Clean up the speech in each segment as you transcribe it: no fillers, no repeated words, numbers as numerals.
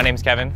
name's Kevin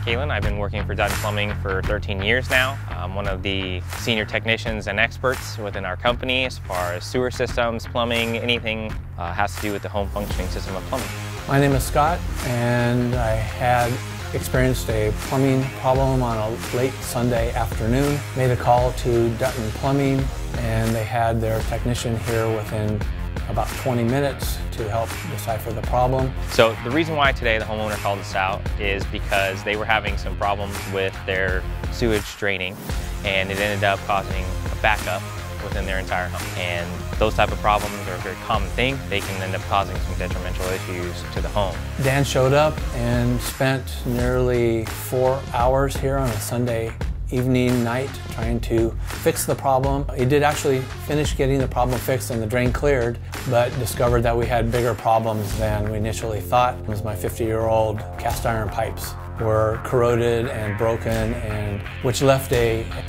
Kalen. I've been working for Dutton Plumbing for 13 years now. I'm one of the senior technicians and experts within our company as far as sewer systems, plumbing, anything has to do with the home functioning system of plumbing. My name is Scott, and I had experienced a plumbing problem on a late Sunday afternoon. Made a call to Dutton Plumbing, and they had their technician here within about 20 minutes to help decipher the problem. So the reason why today the homeowner called us out is because they were having some problems with their sewage draining, and it ended up causing a backup within their entire home. And those type of problems are a very common thing. They can end up causing some detrimental issues to the home. Dan showed up and spent nearly 4 hours here on a Sunday evening, night, trying to fix the problem. He did actually finish getting the problem fixed and the drain cleared, but discovered that we had bigger problems than we initially thought. It was my 50-year-old cast iron pipes were corroded and broken, and which left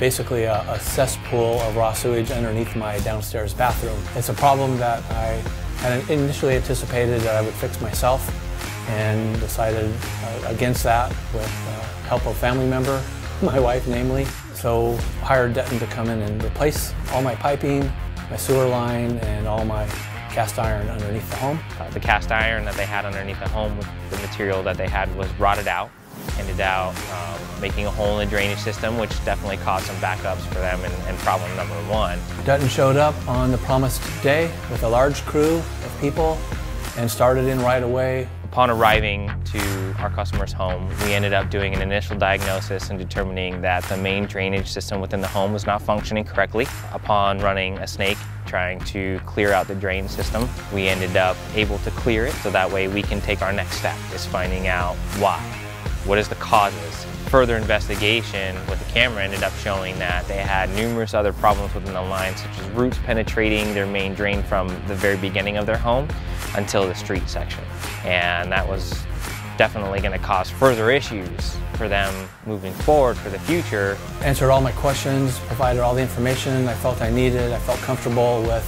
basically a cesspool of raw sewage underneath my downstairs bathroom. It's a problem that I had initially anticipated that I would fix myself, and decided against that with help of a family member, my wife namely. So hired Dutton to come in and replace all my piping, my sewer line, and all my cast iron underneath the home. The cast iron that they had underneath the home, the material that they had was rotted out, ended out making a hole in the drainage system, which definitely caused some backups for them, and problem number one. Dutton showed up on the promised day with a large crew of people and started in right away. Upon arriving to our customer's home, we ended up doing an initial diagnosis and determining that the main drainage system within the home was not functioning correctly. Upon running a snake trying to clear out the drain system, we ended up able to clear it, so that way we can take our next step, is finding out why. What is the causes? Further investigation with the camera ended up showing that they had numerous other problems within the line, such as roots penetrating their main drain from the very beginning of their home until the street section. And that was definitely going to cause further issues for them moving forward for the future. Answered all my questions, provided all the information I felt I needed. I felt comfortable with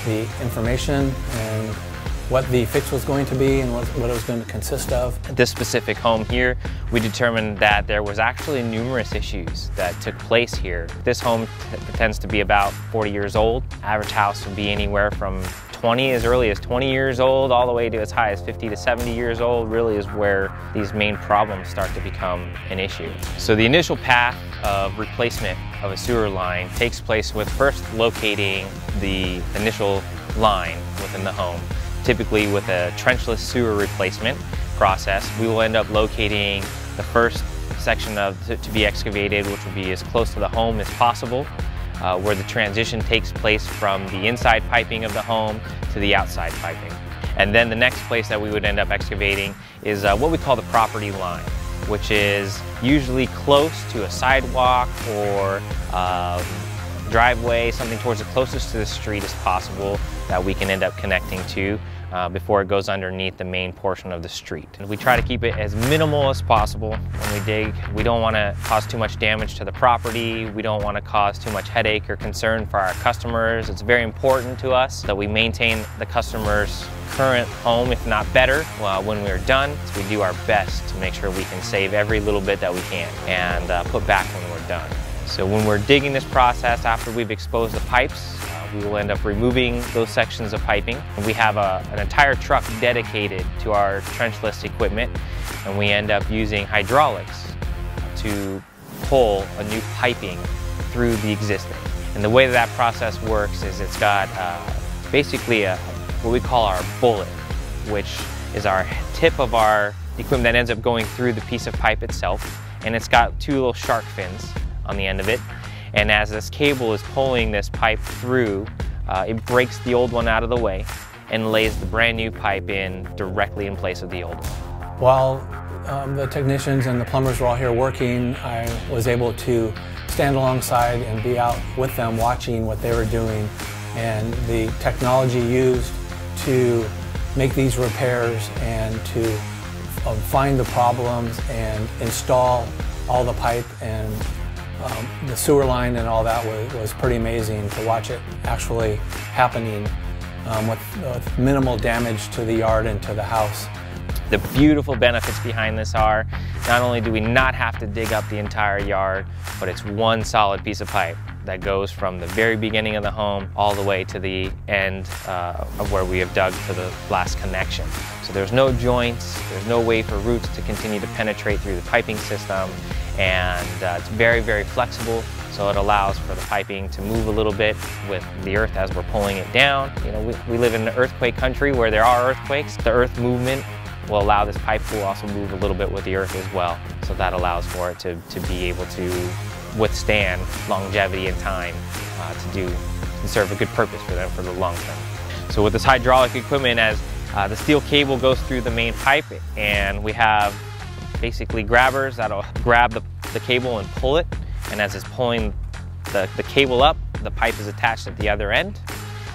the information and what the fix was going to be and what it was going to consist of. This specific home here, we determined that there was actually numerous issues that took place here. This home tends to be about 40 years old. Average house would be anywhere from as early as 20 years old, all the way to as high as 50 to 70 years old, really is where these main problems start to become an issue. So the initial path of replacement of a sewer line takes place with first locating the initial line within the home. Typically with a trenchless sewer replacement process, we will end up locating the first section to be excavated, which will be as close to the home as possible, where the transition takes place from the inside piping of the home to the outside piping. And then the next place that we would end up excavating is what we call the property line, which is usually close to a sidewalk or driveway, something towards the closest to the street as possible that we can end up connecting to before it goes underneath the main portion of the street. And we try to keep it as minimal as possible when we dig. We don't want to cause too much damage to the property. We don't want to cause too much headache or concern for our customers. It's very important to us that we maintain the customer's current home, if not better, when we're done. So we do our best to make sure we can save every little bit that we can and put back when we're done. So when we're digging this process, after we've exposed the pipes, we will end up removing those sections of piping. We have an entire truck dedicated to our trenchless equipment, and we end up using hydraulics to pull a new piping through the existing. And the way that process works is it's got basically what we call our bullet, which is our tip of our equipment that ends up going through the piece of pipe itself, and it's got two little shark fins on the end of it. And as this cable is pulling this pipe through, it breaks the old one out of the way and lays the brand new pipe in directly in place of the old one. While the technicians and the plumbers were all here working, I was able to stand alongside and be out with them watching what they were doing, and the technology used to make these repairs and to find the problems and install all the pipe and the sewer line and all that was pretty amazing to watch it actually happening with minimal damage to the yard and to the house. The beautiful benefits behind this are, not only do we not have to dig up the entire yard, but it's one solid piece of pipe that goes from the very beginning of the home all the way to the end of where we have dug for the last connection. So there's no joints, there's no way for roots to continue to penetrate through the piping system, and it's very, very flexible. So it allows for the piping to move a little bit with the earth as we're pulling it down. You know, we live in an earthquake country where there are earthquakes. The earth movement will allow this pipe to also move a little bit with the earth as well. So that allows for it to be able to withstand longevity and time to serve a good purpose for them for the long term. So with this hydraulic equipment, as the steel cable goes through the main pipe, and we have basically grabbers that'll grab the cable and pull it, and as it's pulling the cable up, the pipe is attached at the other end,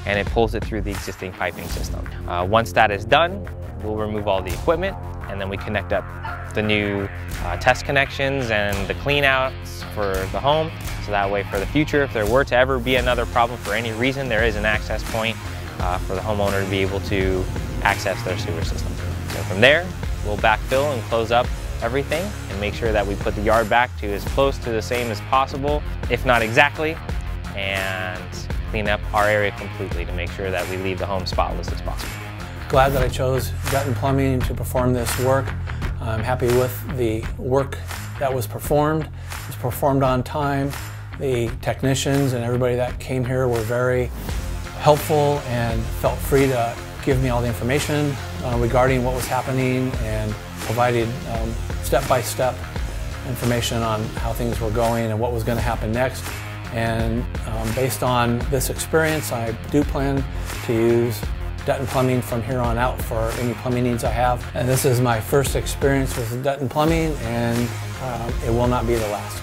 and it pulls it through the existing piping system. Once that is done, we'll remove all the equipment, and then we connect up the new test connections and the clean outs for the home. So that way for the future, if there were to ever be another problem for any reason, there is an access point for the homeowner to be able to access their sewer system. So from there, we'll backfill and close up everything and make sure that we put the yard back to as close to the same as possible, if not exactly, and clean up our area completely to make sure that we leave the home spotless as possible. Glad that I chose Dutton Plumbing to perform this work. I'm happy with the work that was performed. It was performed on time. The technicians and everybody that came here were very helpful and felt free to give me all the information regarding what was happening, and provided step-by-step information on how things were going and what was going to happen next. And based on this experience, I do plan to use Dutton Plumbing from here on out for any plumbing needs I have. And this is my first experience with Dutton Plumbing, and it will not be the last.